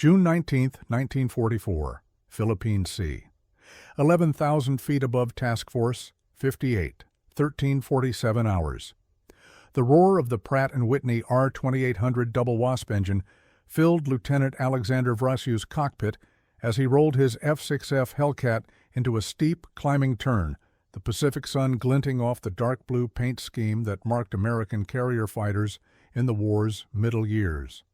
June 19, 1944, Philippine Sea. 11,000 feet above Task Force 58, 1347 hours. The roar of the Pratt & Whitney R-2800 double WASP engine filled Lieutenant Alexander Vrasyu's cockpit as he rolled his F-6F Hellcat into a steep, climbing turn, the Pacific sun glinting off the dark blue paint scheme that marked American carrier fighters in the war's middle years.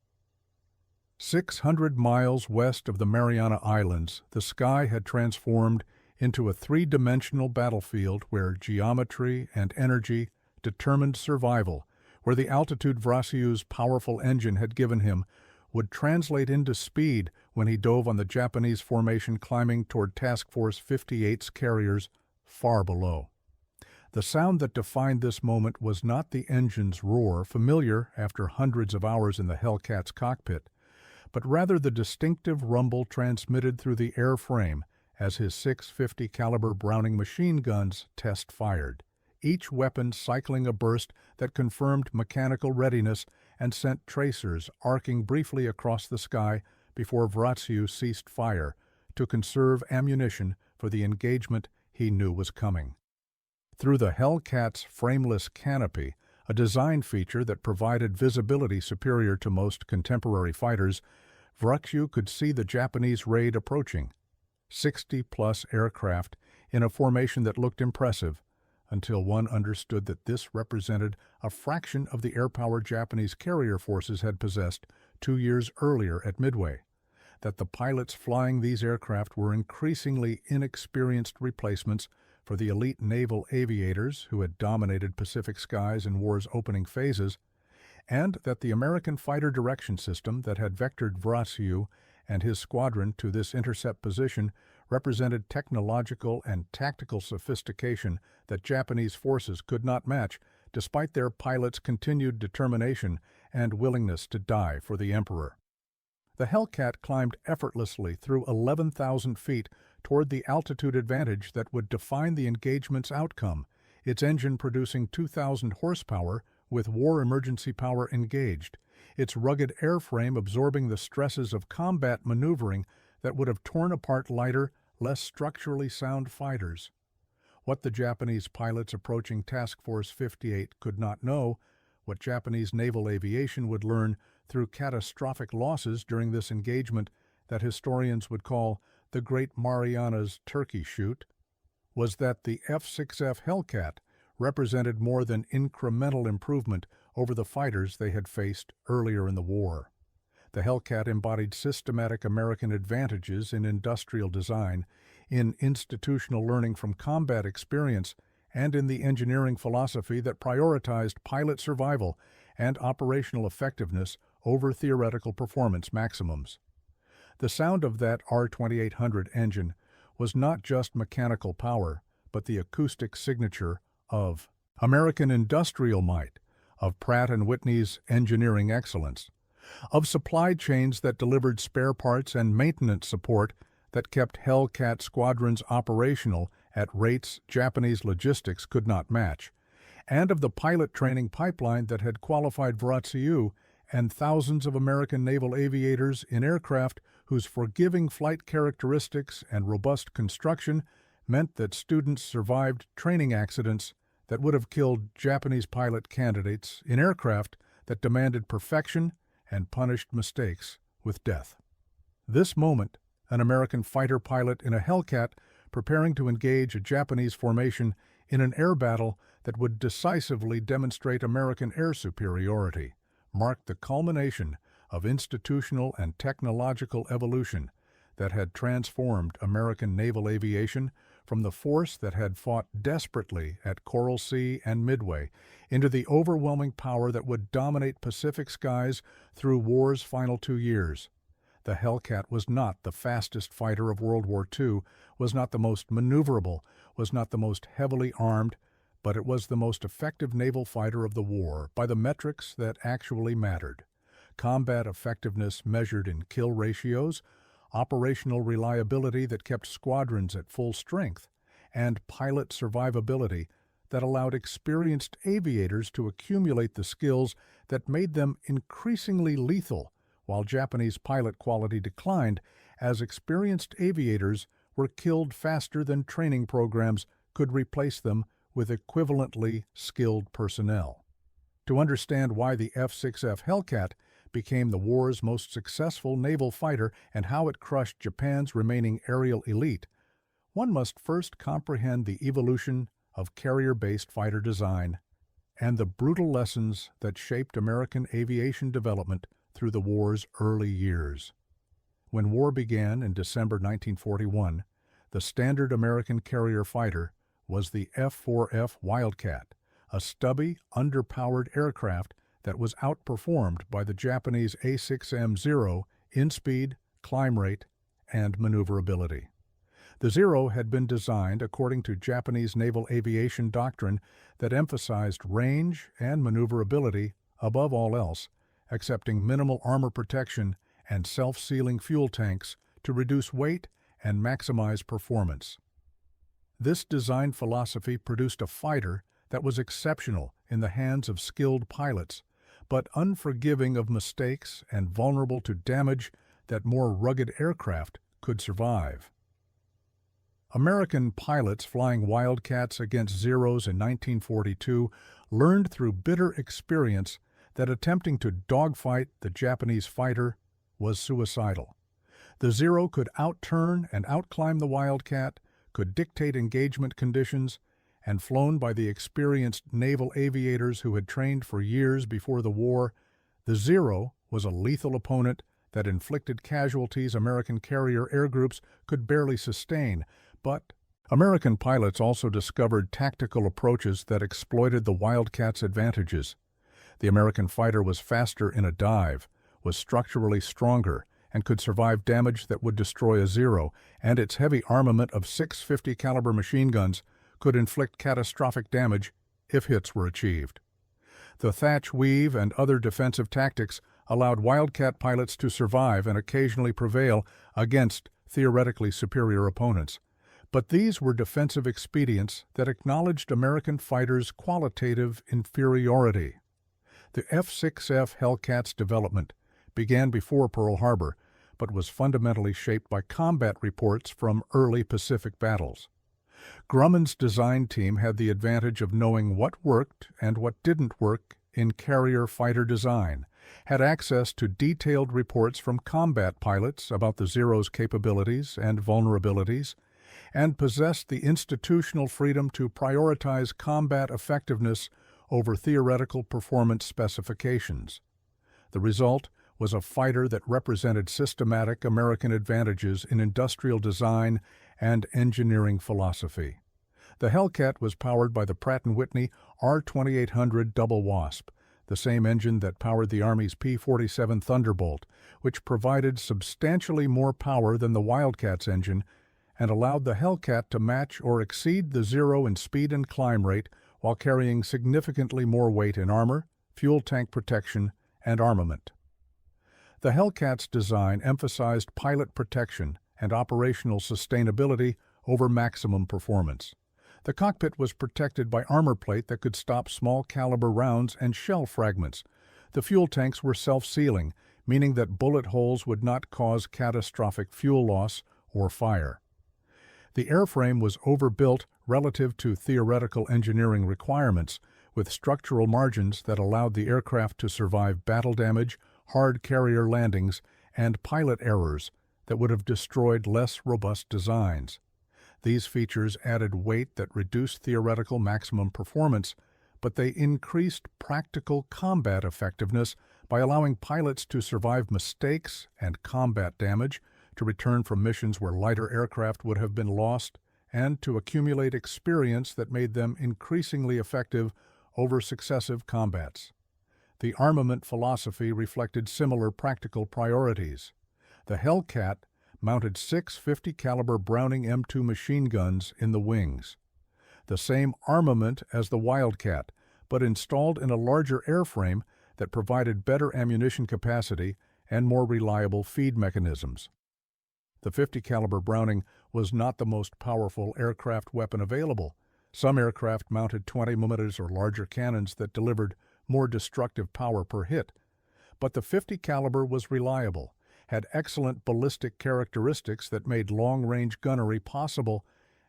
600 miles west of the Mariana Islands, the sky had transformed into a three-dimensional battlefield where geometry and energy determined survival, where the altitude Vrasyu's powerful engine had given him would translate into speed when he dove on the Japanese formation climbing toward Task Force 58's carriers far below. The sound that defined this moment was not the engine's roar, familiar after hundreds of hours in the Hellcat's cockpit, but rather the distinctive rumble transmitted through the airframe as his .650 caliber Browning machine guns test-fired, each weapon cycling a burst that confirmed mechanical readiness and sent tracers arcing briefly across the sky before Vrasyu ceased fire to conserve ammunition for the engagement he knew was coming. Through the Hellcat's frameless canopy, a design feature that provided visibility superior to most contemporary fighters, Vrasyu could see the Japanese raid approaching, 60-plus aircraft in a formation that looked impressive, until one understood that this represented a fraction of the air-power Japanese carrier forces had possessed 2 years earlier at Midway, that the pilots flying these aircraft were increasingly inexperienced replacements for the elite naval aviators who had dominated Pacific skies in war's opening phases, and that the American fighter direction system that had vectored Vrasyu and his squadron to this intercept position represented technological and tactical sophistication that Japanese forces could not match, despite their pilots' continued determination and willingness to die for the Emperor. The Hellcat climbed effortlessly through 11,000 feet toward the altitude advantage that would define the engagement's outcome, its engine producing 2,000 horsepower with war emergency power engaged, its rugged airframe absorbing the stresses of combat maneuvering that would have torn apart lighter, less structurally sound fighters. What the Japanese pilots approaching Task Force 58 could not know, what Japanese naval aviation would learn through catastrophic losses during this engagement that historians would call the Great Marianas Turkey Shoot, was that the F-6F Hellcat represented more than incremental improvement over the fighters they had faced earlier in the war. The Hellcat embodied systematic American advantages in industrial design, in institutional learning from combat experience, and in the engineering philosophy that prioritized pilot survival and operational effectiveness over theoretical performance maximums. The sound of that R-2800 engine was not just mechanical power, but the acoustic signature of American industrial might, of Pratt & Whitney's engineering excellence, of supply chains that delivered spare parts and maintenance support that kept Hellcat squadrons operational at rates Japanese logistics could not match, and of the pilot training pipeline that had qualified Vrasyu and thousands of American naval aviators in aircraft whose forgiving flight characteristics and robust construction meant that students survived training accidents that would have killed Japanese pilot candidates in aircraft that demanded perfection and punished mistakes with death. This moment, an American fighter pilot in a Hellcat preparing to engage a Japanese formation in an air battle that would decisively demonstrate American air superiority, marked the culmination of institutional and technological evolution that had transformed American naval aviation from the force that had fought desperately at Coral Sea and Midway into the overwhelming power that would dominate Pacific skies through war's final 2 years. The Hellcat was not the fastest fighter of World War II, was not the most maneuverable, was not the most heavily armed, but it was the most effective naval fighter of the war by the metrics that actually mattered. Combat effectiveness measured in kill ratios, operational reliability that kept squadrons at full strength, and pilot survivability that allowed experienced aviators to accumulate the skills that made them increasingly lethal while Japanese pilot quality declined as experienced aviators were killed faster than training programs could replace them with equivalently skilled personnel. To understand why the F-6F Hellcat became the war's most successful naval fighter and how it crushed Japan's remaining aerial elite, one must first comprehend the evolution of carrier-based fighter design and the brutal lessons that shaped American aviation development through the war's early years. When war began in December 1941, the standard American carrier fighter was the F-4F Wildcat, a stubby, underpowered aircraft that was outperformed by the Japanese A-6M-0 in speed, climb rate, and maneuverability. The Zero had been designed according to Japanese naval aviation doctrine that emphasized range and maneuverability above all else, accepting minimal armor protection and self-sealing fuel tanks to reduce weight and maximize performance. This design philosophy produced a fighter that was exceptional in the hands of skilled pilots, but unforgiving of mistakes and vulnerable to damage that more rugged aircraft could survive. American pilots flying Wildcats against Zeros in 1942 learned through bitter experience that attempting to dogfight the Japanese fighter was suicidal. The Zero could outturn and outclimb the Wildcat, could dictate engagement conditions, and flown by the experienced naval aviators who had trained for years before the war, the Zero was a lethal opponent that inflicted casualties American carrier air groups could barely sustain. But American pilots also discovered tactical approaches that exploited the Wildcat's advantages. The American fighter was faster in a dive, was structurally stronger, and could survive damage that would destroy a Zero, and its heavy armament of 650 caliber machine guns could inflict catastrophic damage if hits were achieved. The thatch weave and other defensive tactics allowed Wildcat pilots to survive and occasionally prevail against theoretically superior opponents. But these were defensive expedients that acknowledged American fighters' qualitative inferiority. The F-6F Hellcat's development began before Pearl Harbor, but was fundamentally shaped by combat reports from early Pacific battles. Grumman's design team had the advantage of knowing what worked and what didn't work in carrier fighter design, had access to detailed reports from combat pilots about the Zero's capabilities and vulnerabilities, and possessed the institutional freedom to prioritize combat effectiveness over theoretical performance specifications. The result was a fighter that represented systematic American advantages in industrial design and engineering philosophy. The Hellcat was powered by the Pratt & Whitney R2800 Double Wasp, the same engine that powered the Army's P-47 Thunderbolt, which provided substantially more power than the Wildcat's engine and allowed the Hellcat to match or exceed the Zero in speed and climb rate while carrying significantly more weight in armor, fuel tank protection, and armament. The Hellcat's design emphasized pilot protection and operational sustainability over maximum performance. The cockpit was protected by armor plate that could stop small caliber rounds and shell fragments. The fuel tanks were self-sealing, meaning that bullet holes would not cause catastrophic fuel loss or fire. The airframe was overbuilt relative to theoretical engineering requirements, with structural margins that allowed the aircraft to survive battle damage, hard carrier landings, and pilot errors that would have destroyed less robust designs. These features added weight that reduced theoretical maximum performance, but they increased practical combat effectiveness by allowing pilots to survive mistakes and combat damage, to return from missions where lighter aircraft would have been lost, and to accumulate experience that made them increasingly effective over successive combats. The armament philosophy reflected similar practical priorities. The Hellcat mounted 6 50 caliber Browning M2 machine guns in the wings. The same armament as the Wildcat, but installed in a larger airframe that provided better ammunition capacity and more reliable feed mechanisms. The 50 caliber Browning was not the most powerful aircraft weapon available. Some aircraft mounted 20 mm or larger cannons that delivered more destructive power per hit. But the .50 caliber was reliable, had excellent ballistic characteristics that made long-range gunnery possible,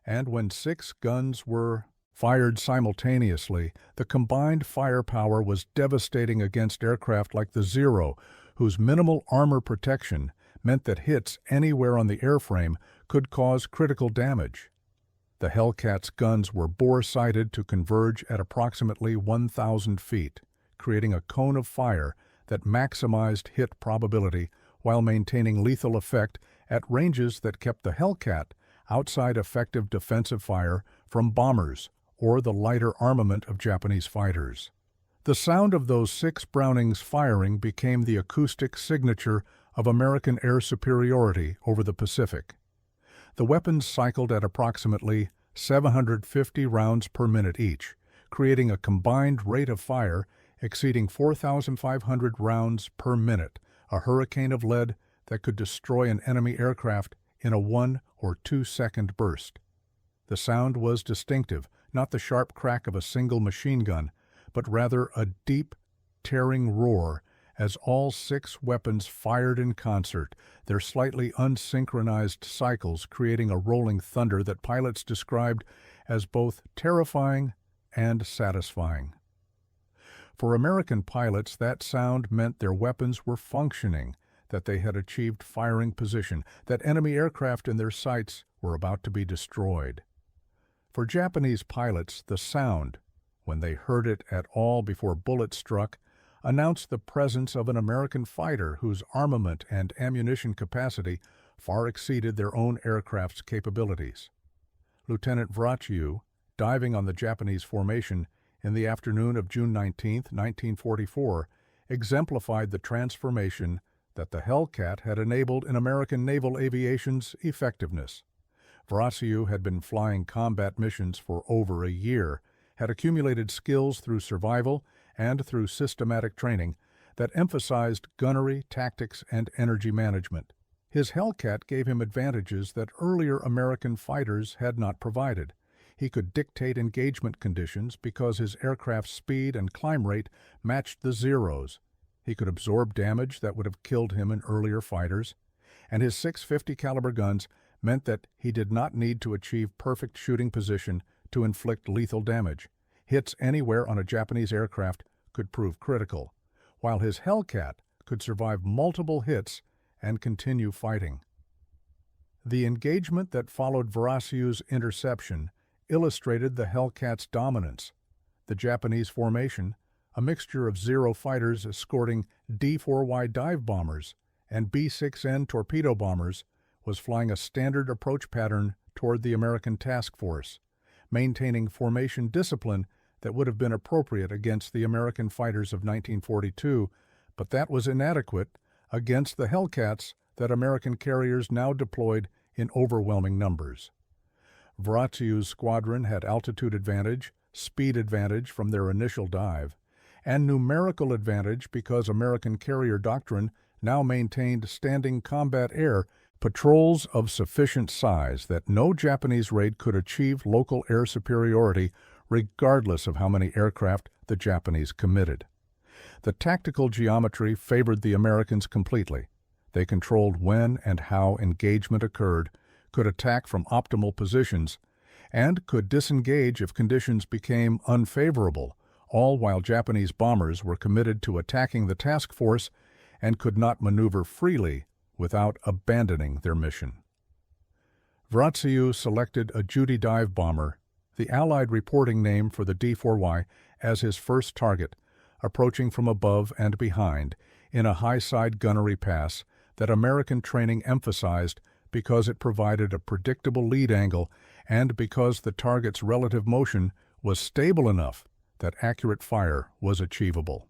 and when 6 guns were fired simultaneously, the combined firepower was devastating against aircraft like the Zero, whose minimal armor protection meant that hits anywhere on the airframe could cause critical damage. The Hellcat's guns were bore-sighted to converge at approximately 1,000 feet, creating a cone of fire that maximized hit probability while maintaining lethal effect at ranges that kept the Hellcat outside effective defensive fire from bombers or the lighter armament of Japanese fighters. The sound of those 6 Brownings firing became the acoustic signature of American air superiority over the Pacific. The weapons cycled at approximately 750 rounds per minute each, creating a combined rate of fire exceeding 4,500 rounds per minute, a hurricane of lead that could destroy an enemy aircraft in a 1 or 2 second burst. The sound was distinctive, not the sharp crack of a single machine gun, but rather a deep, tearing roar as all 6 weapons fired in concert, their slightly unsynchronized cycles creating a rolling thunder that pilots described as both terrifying and satisfying. For American pilots, that sound meant their weapons were functioning, that they had achieved firing position, that enemy aircraft in their sights were about to be destroyed. For Japanese pilots, the sound, when they heard it at all before bullets struck, announced the presence of an American fighter whose armament and ammunition capacity far exceeded their own aircraft's capabilities. Lieutenant Vrachyiu, diving on the Japanese formation in the afternoon of June 19, 1944, exemplified the transformation that the Hellcat had enabled in American naval aviation's effectiveness. Vrachyiu had been flying combat missions for over a year, had accumulated skills through survival and through systematic training that emphasized gunnery, tactics, and energy management. His Hellcat gave him advantages that earlier American fighters had not provided. He could dictate engagement conditions because his aircraft's speed and climb rate matched the Zero's. He could absorb damage that would have killed him in earlier fighters, and his 650 caliber guns meant that he did not need to achieve perfect shooting position to inflict lethal damage. Hits anywhere on a Japanese aircraft could prove critical, while his Hellcat could survive multiple hits and continue fighting. The engagement that followed Vrachyiu's interception illustrated the Hellcat's dominance. The Japanese formation, a mixture of Zero fighters escorting D-4Y dive bombers and B-6N torpedo bombers, was flying a standard approach pattern toward the American task force, maintaining formation discipline that would have been appropriate against the American fighters of 1942, but that was inadequate against the Hellcats that American carriers now deployed in overwhelming numbers. Vrachyiu's squadron had altitude advantage, speed advantage from their initial dive, and numerical advantage because American carrier doctrine now maintained standing combat air patrols of sufficient size that no Japanese raid could achieve local air superiority regardless of how many aircraft the Japanese committed. The tactical geometry favored the Americans completely. They controlled when and how engagement occurred, could attack from optimal positions, and could disengage if conditions became unfavorable, all while Japanese bombers were committed to attacking the task force and could not maneuver freely without abandoning their mission. Vrachyiu selected a Judy dive bomber, the Allied reporting name for the D-4Y, as his first target, approaching from above and behind in a high-side gunnery pass that American training emphasized because it provided a predictable lead angle and because the target's relative motion was stable enough that accurate fire was achievable.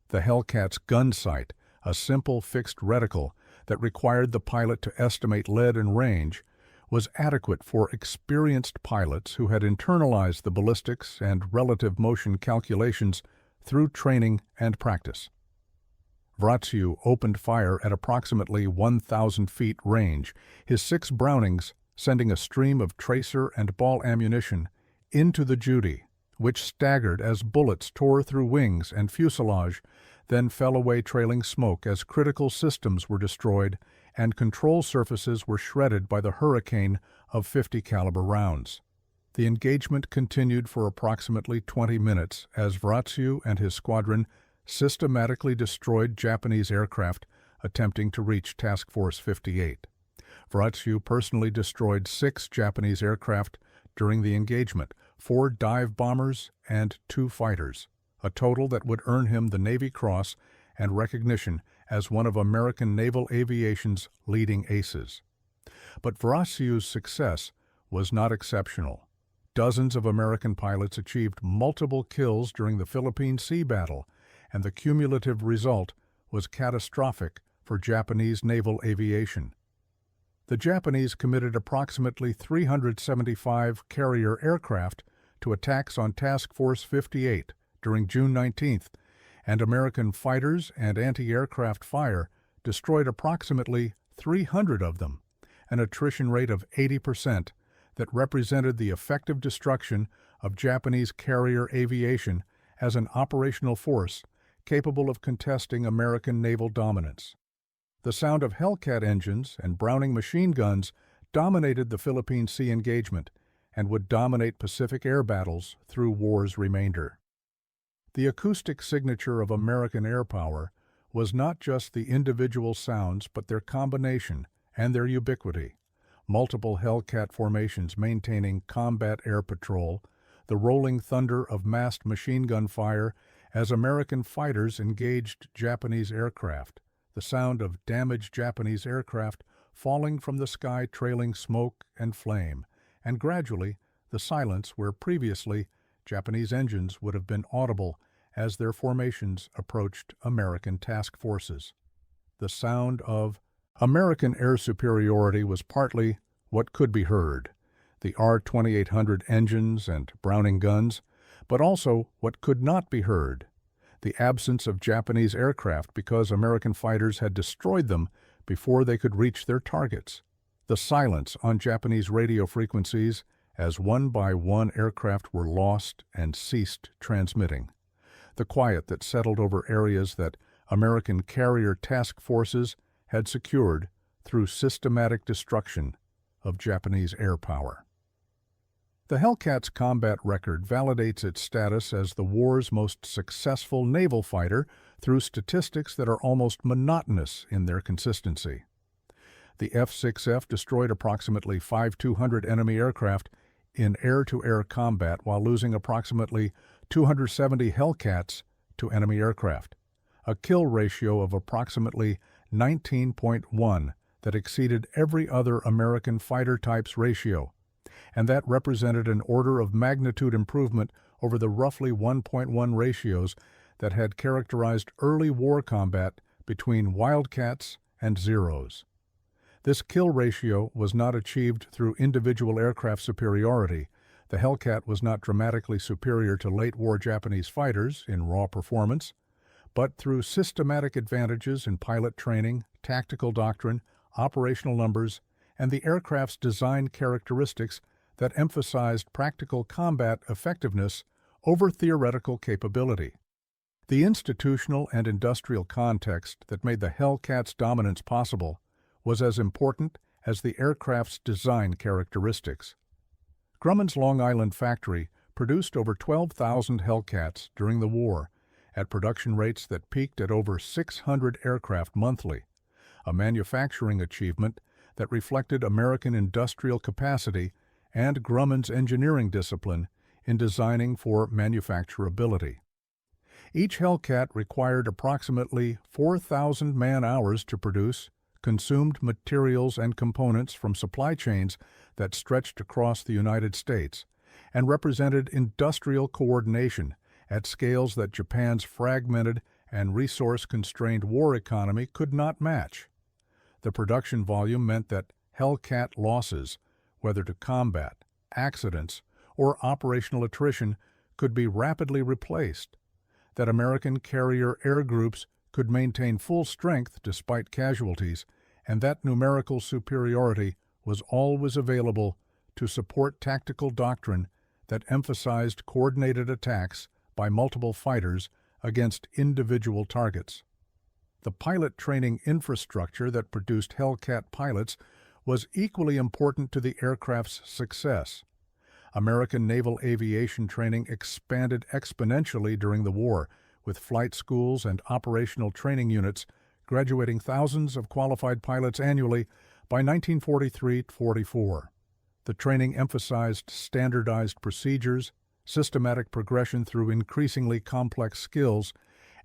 The Hellcat's gun sight, a simple fixed reticle that required the pilot to estimate lead and range, was adequate for experienced pilots who had internalized the ballistics and relative motion calculations through training and practice. Vrachyiu opened fire at approximately 1,000 feet range, his 6 Brownings sending a stream of tracer and ball ammunition into the Judy, which staggered as bullets tore through wings and fuselage then fell away trailing smoke as critical systems were destroyed and control surfaces were shredded by the hurricane of 50 caliber rounds. The engagement continued for approximately 20 minutes as Varatsu and his squadron systematically destroyed Japanese aircraft attempting to reach Task Force 58. Varatsu personally destroyed 6 Japanese aircraft during the engagement, 4 dive bombers and 2 fighters, a total that would earn him the Navy Cross and recognition as one of American naval aviation's leading aces. But Varatsu's success was not exceptional. Dozens of American pilots achieved multiple kills during the Philippine Sea battle, and the cumulative result was catastrophic for Japanese naval aviation. The Japanese committed approximately 375 carrier aircraft to attacks on Task Force 58 during June 19th, and American fighters and anti-aircraft fire destroyed approximately 300 of them, an attrition rate of 80% that represented the effective destruction of Japanese carrier aviation as an operational force capable of contesting American naval dominance. The sound of Hellcat engines and Browning machine guns dominated the Philippine Sea engagement and would dominate Pacific air battles through war's remainder. The acoustic signature of American air power was not just the individual sounds but their combination and their ubiquity. Multiple Hellcat formations maintaining combat air patrol, the rolling thunder of massed machine gun fire as American fighters engaged Japanese aircraft, the sound of damaged Japanese aircraft falling from the sky trailing smoke and flame, and gradually the silence where previously Japanese engines would have been audible as their formations approached American task forces. The sound of American air superiority was partly what could be heard, the R-2800 engines and Browning guns, but also what could not be heard, the absence of Japanese aircraft because American fighters had destroyed them before they could reach their targets, the silence on Japanese radio frequencies as one by one aircraft were lost and ceased transmitting, the quiet that settled over areas that American carrier task forces had secured through systematic destruction of Japanese air power. The Hellcat's combat record validates its status as the war's most successful naval fighter through statistics that are almost monotonous in their consistency. The F-6F destroyed approximately 5,200 enemy aircraft in air-to-air combat while losing approximately 270 Hellcats to enemy aircraft, a kill ratio of approximately 19.1 that exceeded every other American fighter type's ratio, and that represented an order of magnitude improvement over the roughly 1.1 ratios that had characterized early war combat between Wildcats and Zeros. This kill ratio was not achieved through individual aircraft superiority. The Hellcat was not dramatically superior to late-war Japanese fighters in raw performance, but through systematic advantages in pilot training, tactical doctrine, operational numbers, and the aircraft's design characteristics that emphasized practical combat effectiveness over theoretical capability. The institutional and industrial context that made the Hellcat's dominance possible was as important as the aircraft's design characteristics. Grumman's Long Island factory produced over 12,000 Hellcats during the war at production rates that peaked at over 600 aircraft monthly, a manufacturing achievement that reflected American industrial capacity and Grumman's engineering discipline in designing for manufacturability. Each Hellcat required approximately 4,000 man-hours to produce, consumed materials and components from supply chains that stretched across the United States, and represented industrial coordination at scales that Japan's fragmented and resource-constrained war economy could not match. The production volume meant that Hellcat losses, whether to combat, accidents, or operational attrition, could be rapidly replaced, that American carrier air groups could maintain full strength despite casualties, and that numerical superiority was always available to support tactical doctrine that emphasized coordinated attacks by multiple fighters against individual targets. The pilot training infrastructure that produced Hellcat pilots was equally important to the aircraft's success. American naval aviation training expanded exponentially during the war, with flight schools and operational training units graduating thousands of qualified pilots annually by 1943-44. The training emphasized standardized procedures, systematic progression through increasingly complex skills,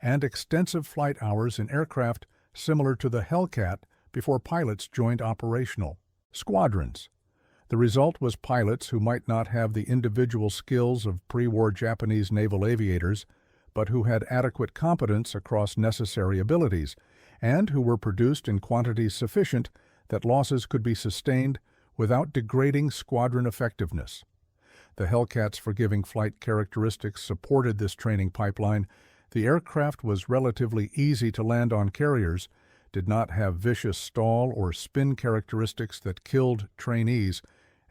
and extensive flight hours in aircraft similar to the Hellcat before pilots joined operational squadrons. The result was pilots who might not have the individual skills of pre-war Japanese naval aviators, but who had adequate competence across necessary abilities, and who were produced in quantities sufficient that losses could be sustained without degrading squadron effectiveness. The Hellcat's forgiving flight characteristics supported this training pipeline. The aircraft was relatively easy to land on carriers, did not have vicious stall or spin characteristics that killed trainees,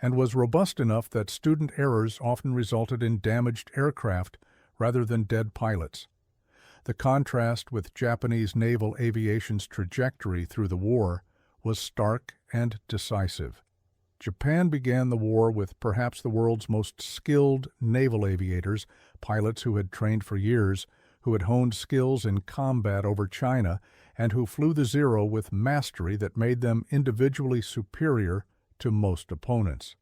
and was robust enough that student errors often resulted in damaged aircraft rather than dead pilots. The contrast with Japanese naval aviation's trajectory through the war was stark and decisive. Japan began the war with perhaps the world's most skilled naval aviators, pilots who had trained for years, who had honed skills in combat over China, and who flew the Zero with mastery that made them individually superior to most opponents.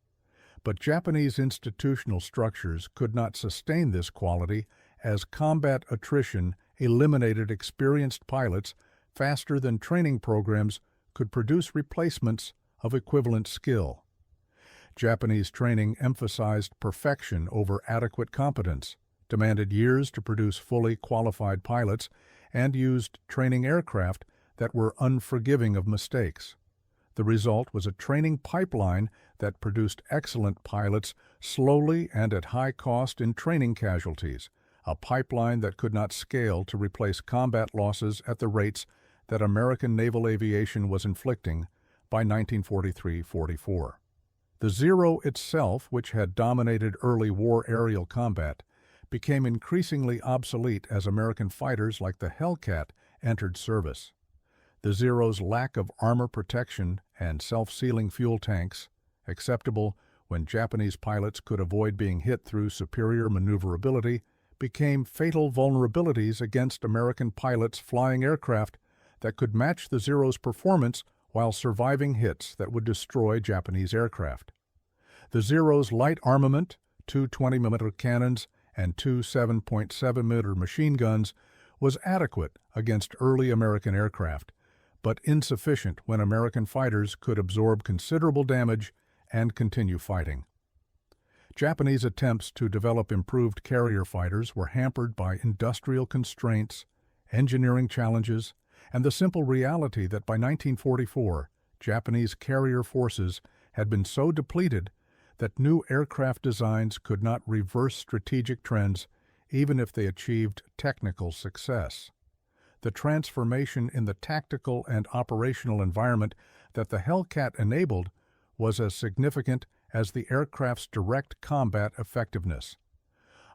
But Japanese institutional structures could not sustain this quality, as combat attrition eliminated experienced pilots faster than training programs could produce replacements of equivalent skill. Japanese training emphasized perfection over adequate competence, demanded years to produce fully qualified pilots, and used training aircraft that were unforgiving of mistakes. The result was a training pipeline that produced excellent pilots slowly and at high cost in training casualties, a pipeline that could not scale to replace combat losses at the rates that American naval aviation was inflicting by 1943-44. The Zero itself, which had dominated early war aerial combat, became increasingly obsolete as American fighters like the Hellcat entered service. The Zero's lack of armor protection and self-sealing fuel tanks, acceptable when Japanese pilots could avoid being hit through superior maneuverability, became fatal vulnerabilities against American pilots flying aircraft that could match the Zero's performance while surviving hits that would destroy Japanese aircraft. The Zero's light armament, 2 20mm cannons, and 2 7.7mm machine guns was adequate against early American aircraft, but insufficient when American fighters could absorb considerable damage and continue fighting. Japanese attempts to develop improved carrier fighters were hampered by industrial constraints, engineering challenges, and the simple reality that by 1944, Japanese carrier forces had been so depleted that new aircraft designs could not reverse strategic trends even if they achieved technical success. The transformation in the tactical and operational environment that the Hellcat enabled was as significant as the aircraft's direct combat effectiveness.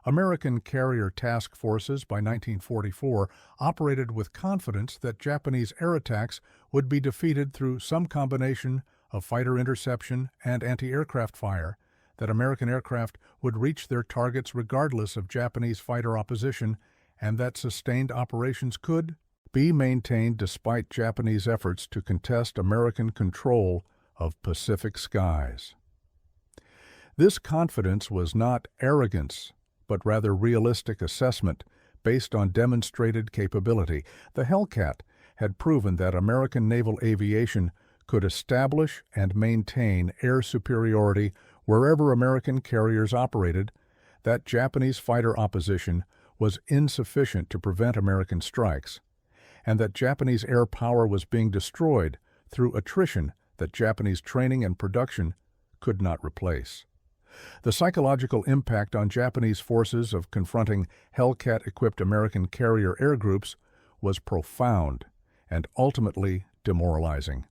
American carrier task forces by 1944 operated with confidence that Japanese air attacks would be defeated through some combination of fighter interception and anti-aircraft fire, that American aircraft would reach their targets regardless of Japanese fighter opposition, and that sustained operations could be maintained despite Japanese efforts to contest American control of Pacific skies. This confidence was not arrogance, but rather realistic assessment based on demonstrated capability. The Hellcat had proven that American naval aviation could establish and maintain air superiority wherever American carriers operated, that Japanese fighter opposition was insufficient to prevent American strikes, and that Japanese air power was being destroyed through attrition that Japanese training and production could not replace. The psychological impact on Japanese forces of confronting Hellcat-equipped American carrier air groups was profound and ultimately demoralizing.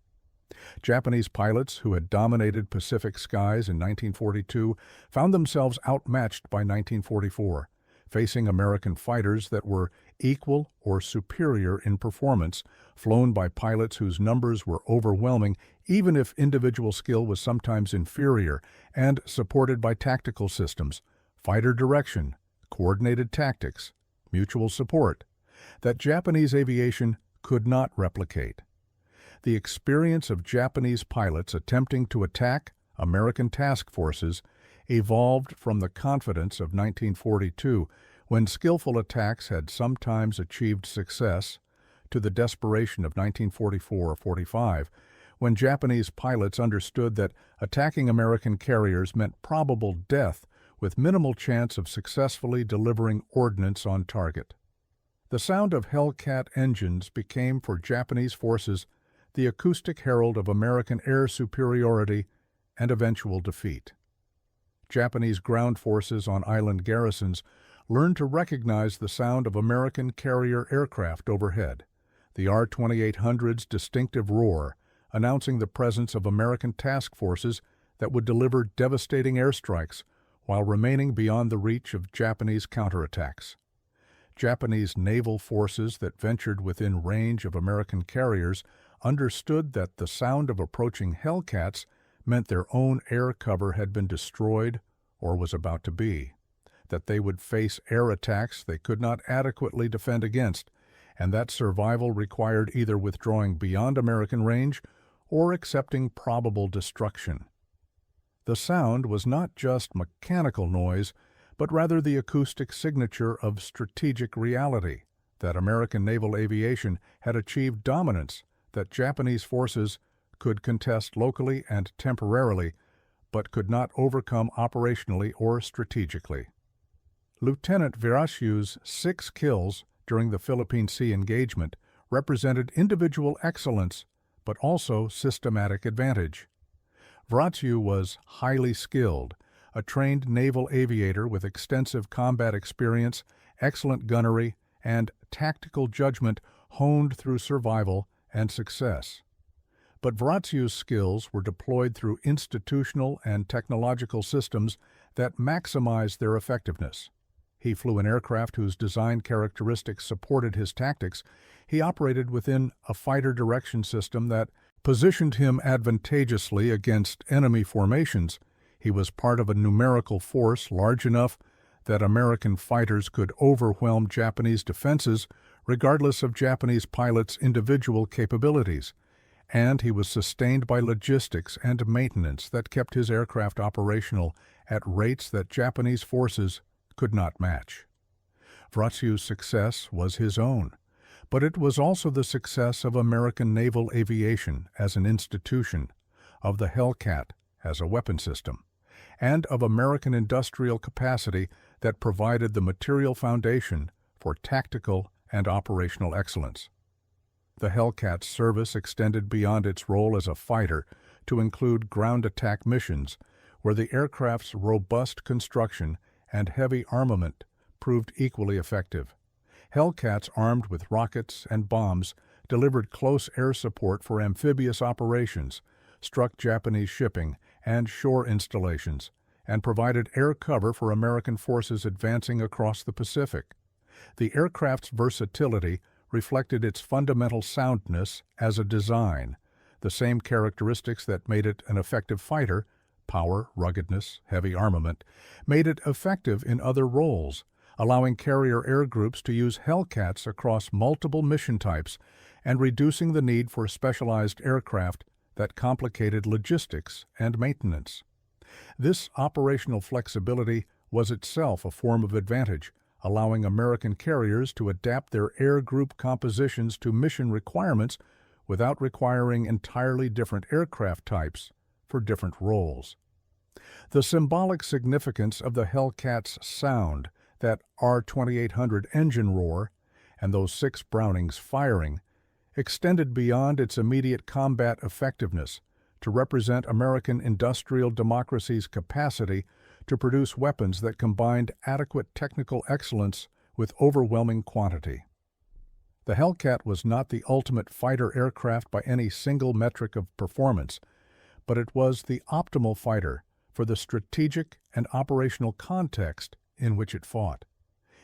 Japanese pilots who had dominated Pacific skies in 1942 found themselves outmatched by 1944, facing American fighters that were equal or superior in performance, flown by pilots whose numbers were overwhelming, even if individual skill was sometimes inferior, and supported by tactical systems, fighter direction, coordinated tactics, mutual support, that Japanese aviation could not replicate. The experience of Japanese pilots attempting to attack American task forces evolved from the confidence of 1942, when skillful attacks had sometimes achieved success, to the desperation of 1944-45, when Japanese pilots understood that attacking American carriers meant probable death with minimal chance of successfully delivering ordnance on target. The sound of Hellcat engines became for Japanese forces the acoustic herald of American air superiority and eventual defeat. Japanese ground forces on island garrisons learned to recognize the sound of American carrier aircraft overhead, the R-2800's distinctive roar, announcing the presence of American task forces that would deliver devastating airstrikes while remaining beyond the reach of Japanese counterattacks. Japanese naval forces that ventured within range of American carriers understood that the sound of approaching Hellcats meant their own air cover had been destroyed or was about to be, that they would face air attacks they could not adequately defend against, and that survival required either withdrawing beyond American range or accepting probable destruction. The sound was not just mechanical noise, but rather the acoustic signature of strategic reality, that American naval aviation had achieved dominance, that Japanese forces could contest locally and temporarily, but could not overcome operationally or strategically. Lieutenant Viraciu's 6 kills during the Philippine Sea engagement represented individual excellence, but also systematic advantage. Viraciu was highly skilled, a trained naval aviator with extensive combat experience, excellent gunnery, and tactical judgment honed through survival and success. But Viraciu's skills were deployed through institutional and technological systems that maximized their effectiveness. He flew an aircraft whose design characteristics supported his tactics. He operated within a fighter direction system that positioned him advantageously against enemy formations. He was part of a numerical force large enough that American fighters could overwhelm Japanese defenses regardless of Japanese pilots' individual capabilities. And he was sustained by logistics and maintenance that kept his aircraft operational at rates that Japanese forces could not match. Viraciu's success was his own, but it was also the success of American naval aviation as an institution, of the Hellcat as a weapon system, and of American industrial capacity that provided the material foundation for tactical and operational excellence. The Hellcat's service extended beyond its role as a fighter to include ground attack missions, where the aircraft's robust construction and heavy armament proved equally effective. Hellcats armed with rockets and bombs delivered close air support for amphibious operations, struck Japanese shipping and shore installations, and provided air cover for American forces advancing across the Pacific. The aircraft's versatility reflected its fundamental soundness as a design, the same characteristics that made it an effective fighter, power, ruggedness, heavy armament, made it effective in other roles, allowing carrier air groups to use Hellcats across multiple mission types and reducing the need for specialized aircraft that complicated logistics and maintenance. This operational flexibility was itself a form of advantage, allowing American carriers to adapt their air group compositions to mission requirements without requiring entirely different aircraft types for different roles. The symbolic significance of the Hellcat's sound, that R-2800 engine roar, and those 6 Brownings firing, extended beyond its immediate combat effectiveness to represent American industrial democracy's capacity to produce weapons that combined adequate technical excellence with overwhelming quantity. The Hellcat was not the ultimate fighter aircraft by any single metric of performance, but it was the optimal fighter for the strategic and operational context in which it fought.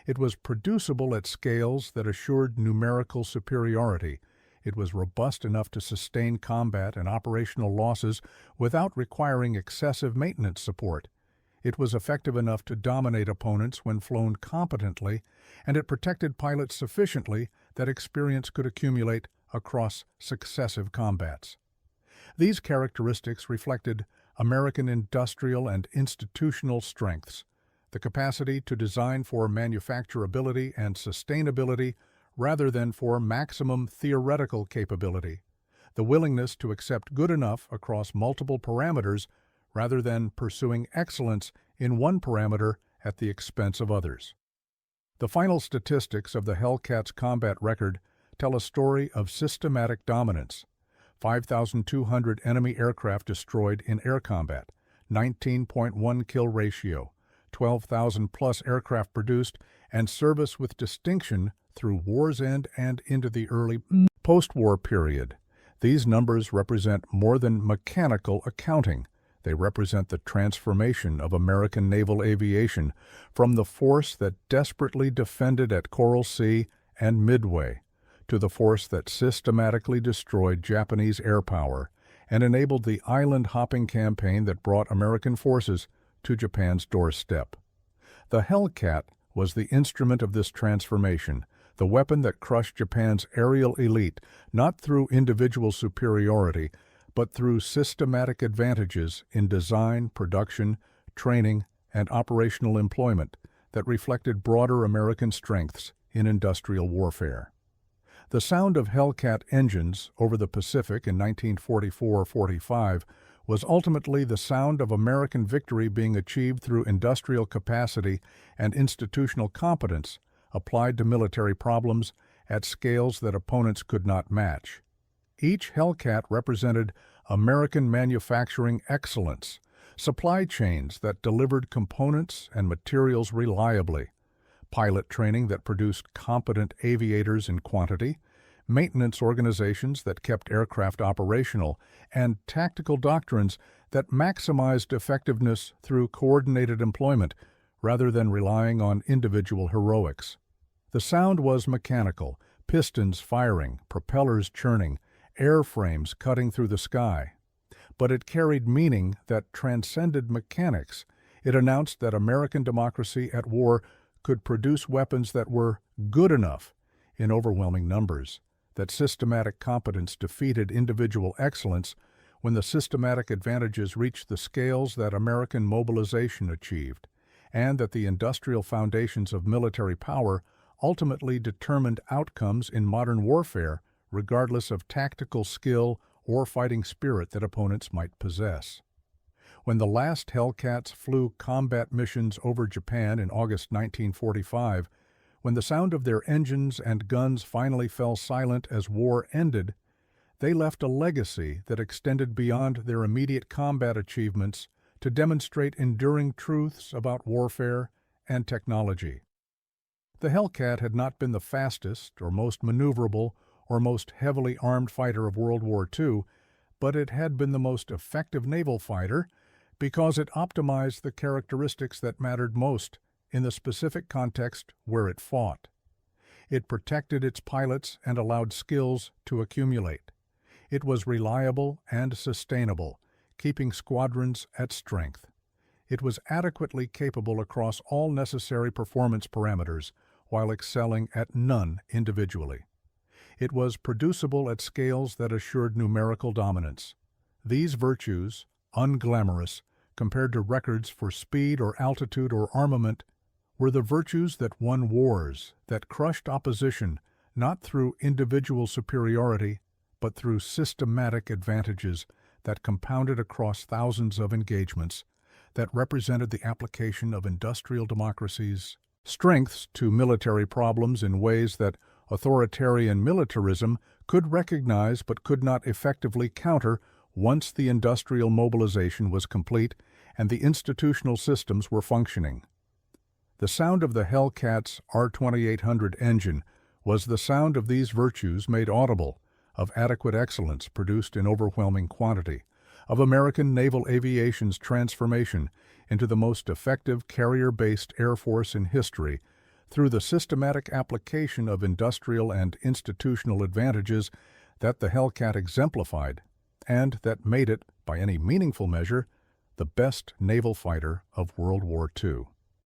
It was producible at scales that assured numerical superiority. It was robust enough to sustain combat and operational losses without requiring excessive maintenance support. It was effective enough to dominate opponents when flown competently, and it protected pilots sufficiently that experience could accumulate across successive combats. These characteristics reflected American industrial and institutional strengths, the capacity to design for manufacturability and sustainability rather than for maximum theoretical capability, the willingness to accept good enough across multiple parameters rather than pursuing excellence in one parameter at the expense of others. The final statistics of the Hellcat's combat record tell a story of systematic dominance. 5,200 enemy aircraft destroyed in air combat, 19.1 kill ratio, 12,000-plus aircraft produced, and service with distinction through war's end and into the early post-war period. These numbers represent more than mechanical accounting. They represent the transformation of American naval aviation from the force that desperately defended at Coral Sea and Midway to the force that systematically destroyed Japanese air power and enabled the island-hopping campaign that brought American forces to Japan's doorstep. The Hellcat was the instrument of this transformation, the weapon that crushed Japan's aerial elite, not through individual superiority, but through systematic advantages in design, production, training, and operational employment that reflected broader American strengths in industrial warfare. The sound of Hellcat engines over the Pacific in 1944-45 was ultimately the sound of American victory being achieved through industrial capacity and institutional competence applied to military problems at scales that opponents could not match. Each Hellcat represented American manufacturing excellence, supply chains that delivered components and materials reliably, pilot training that produced competent aviators in quantity, maintenance organizations that kept aircraft operational, and tactical doctrines that maximized effectiveness through coordinated employment rather than relying on individual heroics. The sound was mechanical, pistons firing, propellers churning, airframes cutting through the sky. But it carried meaning that transcended mechanics. It announced that American democracy at war could produce weapons that were good enough in overwhelming numbers, that systematic competence defeated individual excellence when the systematic advantages reached the scales that American mobilization achieved, and that the industrial foundations of military power ultimately determined outcomes in modern warfare regardless of tactical skill or fighting spirit that opponents might possess. When the last Hellcats flew combat missions over Japan in August 1945, when the sound of their engines and guns finally fell silent as war ended, they left a legacy that extended beyond their immediate combat achievements to demonstrate enduring truths about warfare and technology. The Hellcat had not been the fastest or most maneuverable or most heavily armed fighter of World War II, but it had been the most effective naval fighter because it optimized the characteristics that mattered most in the specific context where it fought. It protected its pilots and allowed skills to accumulate. It was reliable and sustainable, keeping squadrons at strength. It was adequately capable across all necessary performance parameters while excelling at none individually. It was producible at scales that assured numerical dominance. These virtues, unglamorous compared to records for speed or altitude or armament, were the virtues that won wars, that crushed opposition, not through individual superiority, but through systematic advantages that compounded across thousands of engagements, that represented the application of industrial democracies' strengths to military problems in ways that authoritarian militarism could recognize but could not effectively counter once the industrial mobilization was complete and the institutional systems were functioning. The sound of the Hellcat's R-2800 engine was the sound of these virtues made audible, of adequate excellence produced in overwhelming quantity, of American naval aviation's transformation into the most effective carrier-based air force in history, through the systematic application of industrial and institutional advantages that the Hellcat exemplified, and that made it, by any meaningful measure, the best naval fighter of World War II.